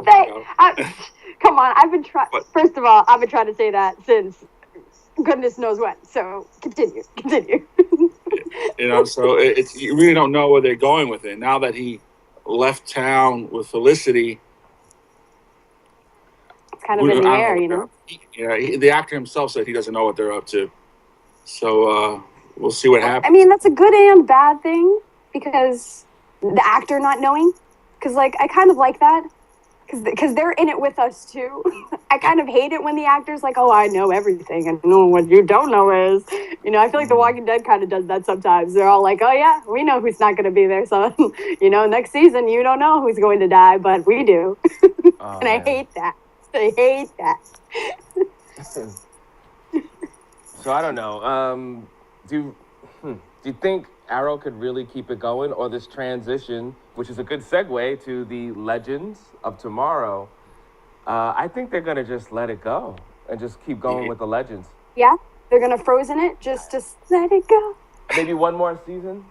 Come on, I've been trying. First of all, I've been trying to say that since goodness knows when. So continue. So it's you really don't know where they're going with it. Now that he left town with Felicity, It's kind of in the I don't know air, what they're up to. The actor himself said he doesn't know what they're up to. So we'll see what happens. I mean, that's a good and bad thing because the actor not knowing, because like I kind of like that. Because they're in it with us too. I kind of hate it when the actor's like, "Oh, I know everything," and no, what you don't know is, I feel like The Walking Dead kind of does that sometimes. They're all like, "Oh yeah, we know who's not going to be there, so next season you don't know who's going to die, but we do." And I hate that. I hate that. So I don't know. Do you think Arrow could really keep it going, or this transition, which is a good segue to the Legends of Tomorrow? I think they're gonna just let it go and just keep going with the Legends. Yeah, they're gonna frozen it, just let it go. Maybe one more season.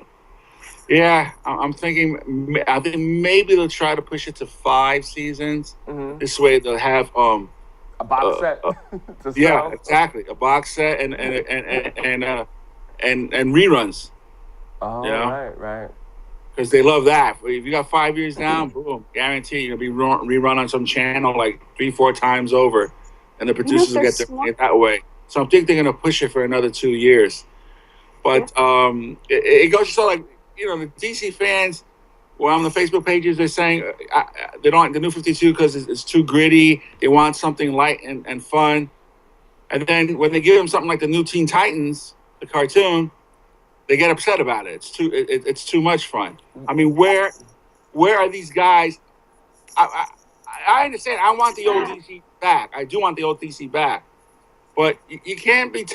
Yeah, I'm thinking. I think maybe they'll try to push it to 5 seasons. Mm-hmm. This way they'll have a box set. Yeah, exactly. A box set and reruns. Oh, right. Because they love that. If you got 5 years down, boom, guarantee you're gonna be rerun on some channel like 3-4 times over, and the producers will get their money that way. So I think they're gonna push it for another 2 years. But it goes to show, like, the DC fans. Well, on the Facebook pages, they're saying they don't like the New 52 because it's too gritty. They want something light and fun. And then when they give them something like the new Teen Titans, the cartoon, they get upset about it. It's too much fun. I mean, where are these guys? I understand. I want the old DC back. I do want the old DC back. But you can't be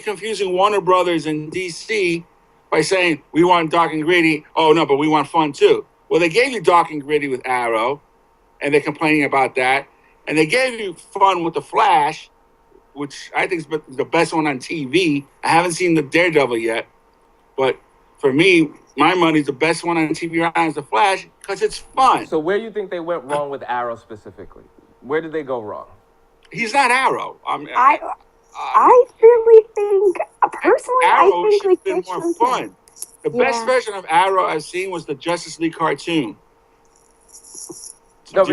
confusing Warner Brothers and DC by saying we want dark and gritty. Oh no, but we want fun too. Well, they gave you dark and gritty with Arrow, and they're complaining about that. And they gave you fun with the Flash, which I think is the best one on TV. I haven't seen the Daredevil yet, but for me, my money's the best one on TV right now is the Flash because it's fun. So where do you think they went wrong with Arrow specifically? Where did they go wrong? He's not Arrow. I really think, personally, Arrow I think should have been more fun. The best version of Arrow I've seen was the Justice League cartoon. No,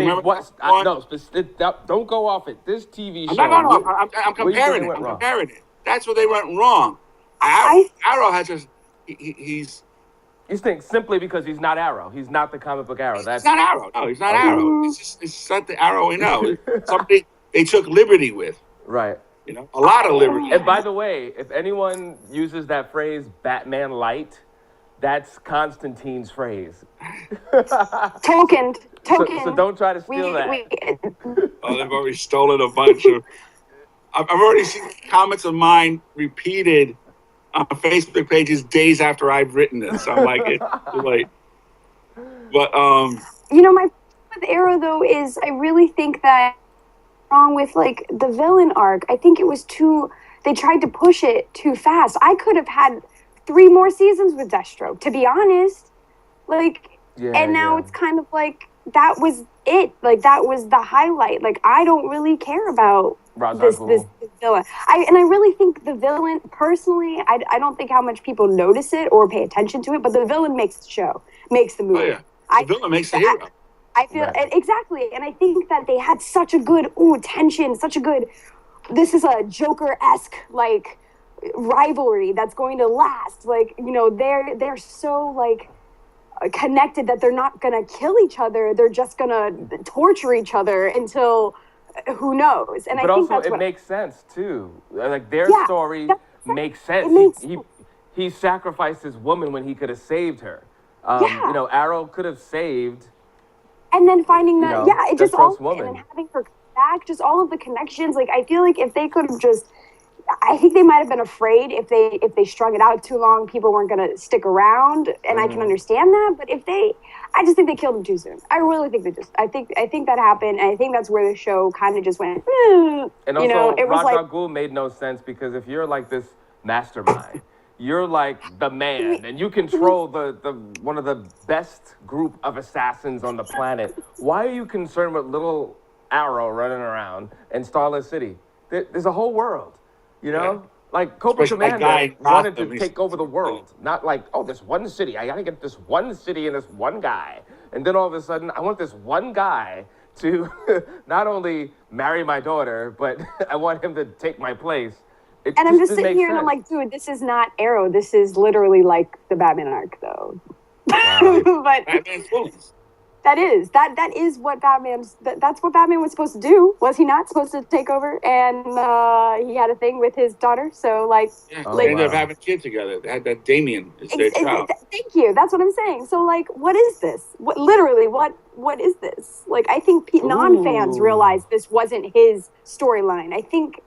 don't go off it. This TV show. I'm comparing it. I'm comparing it. That's where they went wrong. Arrow has just he's. You think simply because he's not Arrow. He's not the comic book Arrow. That's not Arrow. No, he's not Arrow. It's not the Arrow we know. It's something they took liberty with. Right. A lot of liberty. And by the way, if anyone uses that phrase "Batman Light," that's Constantine's phrase. Token. So don't try to steal that. They've already stolen a bunch of. I've already seen comments of mine repeated on Facebook pages days after I've written it. So I'm like, it's too late. But my problem with Arrow though is I really think that wrong with like the villain arc. I think it was they tried to push it too fast. I could have had 3 more seasons with Deathstroke, to be honest. Now it's kind of like that was it. Like that was the highlight. Like I don't really care about this villain. I really think the villain, personally, I don't think how much people notice it or pay attention to it, but the villain makes the show, makes the movie. Oh, yeah. The villain makes the hero. I feel exactly, and I think that they had such a good tension, such a good. This is a Joker-esque like rivalry that's going to last. Like they're so like connected that they're not gonna kill each other. They're just gonna torture each other until who knows. And but I think also it makes sense too. Like their story makes sense. He sacrificed his woman when he could have saved her. Arrow could have saved. And then finding that, it just all, woman. And then having her back, just all of the connections. Like I feel like if they could have I think they might have been afraid if they strung it out too long, people weren't going to stick around, and I can understand that. But I just think they killed him too soon. I really think I think that happened, and I think that's where the show kind of just went. And also, Ra's al Ghul made no sense because if you're like this mastermind, you're like the man, and you control the one of the best group of assassins on the planet. Why are you concerned with little Arrow running around in Starless City? There's a whole world, you know? Yeah. Like Cobra Especially that Commander guy, wanted to Gotham, take over the world. Not like, oh, this one city. I gotta get this one city and this one guy. And then all of a sudden, I want this one guy to not only marry my daughter, but I want him to take my place. And I'm just sitting here and I'm like, dude, this is not Arrow. This is literally like the Batman arc, though. Wow. But Batman's fools. that is what that's what Batman was supposed to do. Was he not supposed to take over? And he had a thing with his daughter. So like, Yeah, Oh, they ended wow. up having kids together. They had that Damien. It's their child. thank you. That's what I'm saying. So like, what is this? What literally? What is this? Like, I think non-fans Ooh. realized this wasn't his storyline. I think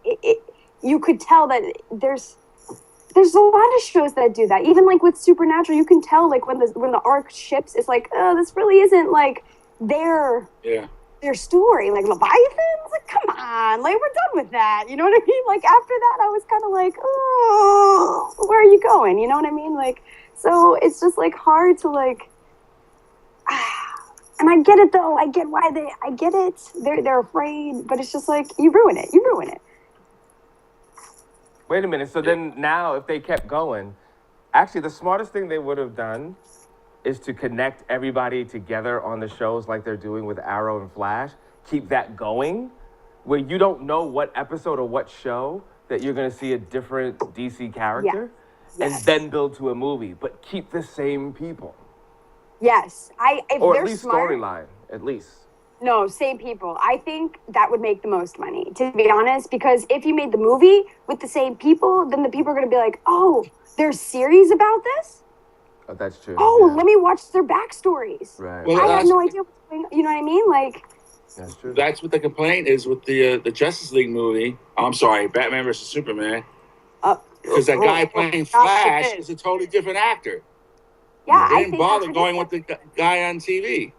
you could tell that there's a lot of shows that do that. Even like with Supernatural, you can tell like when the arc ships, it's like, oh, this really isn't like their story. Like Leviathans, like come on, like we're done with that. You know what I mean? Like after that, I was kind of like, oh, where are you going? You know what I mean? Like, so it's just like hard to like. And I get it though. I get it. They're afraid, but it's just like you ruin it. Wait a minute. So then now, if they kept going, actually, the smartest thing they would have done is to connect everybody together on the shows like they're doing with Arrow and Flash. Keep that going, where you don't know what episode or what show that you're going to see a different DC character, and then build to a movie, but keep the same people. Yes, if Or they're at least smart, storyline, at least. No, same people. I think that would make the most money, to be honest, because if you made the movie with the same people, then the people are going to be like, oh, there's series about this? Oh, that's true. Oh, yeah. let me watch their backstories. Right. Well, I had no idea what's going on. You know what I mean? Like, That's true. That's what the complaint is with the Justice League movie. Oh, I'm sorry, Batman versus Superman. Because that guy playing Flash is a totally different actor. yeah, They I didn't think bother that's going with the guy on TV.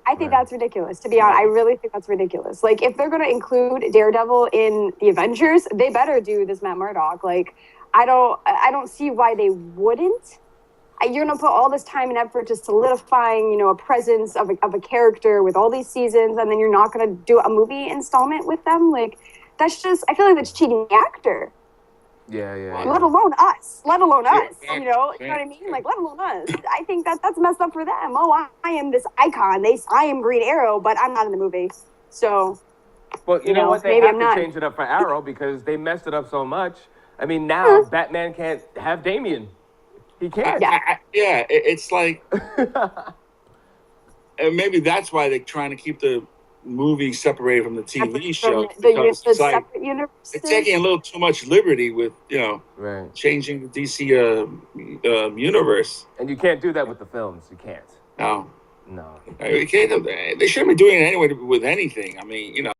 I think that's ridiculous, to be honest. I really think that's ridiculous. Like, if they're going to include Daredevil in the Avengers, they better do this Matt Murdock. Like, I don't see why they wouldn't. You're going to put all this time and effort to solidifying, a presence of a character with all these seasons, and then you're not going to do a movie installment with them? Like, that's just, I feel like that's cheating the actor. Yeah. Let alone us. Yeah, You know what yeah. I mean? Like, let alone us. I think that's messed up for them. Oh, I am this icon. I am Green Arrow, but I'm not in the movie. So, Well, you know what? They maybe have I'm to not. change it up for Arrow because they messed it up so much. I mean, now Batman can't have Damian. He can't. It's like, and maybe that's why they're trying to keep the movie separated from the TV show. The It's like separate universes. it's taking a little too much liberty with Right. changing the DC universe. And you can't do that with the films. You can't. No, No. they shouldn't be doing it anyway with anything. I mean,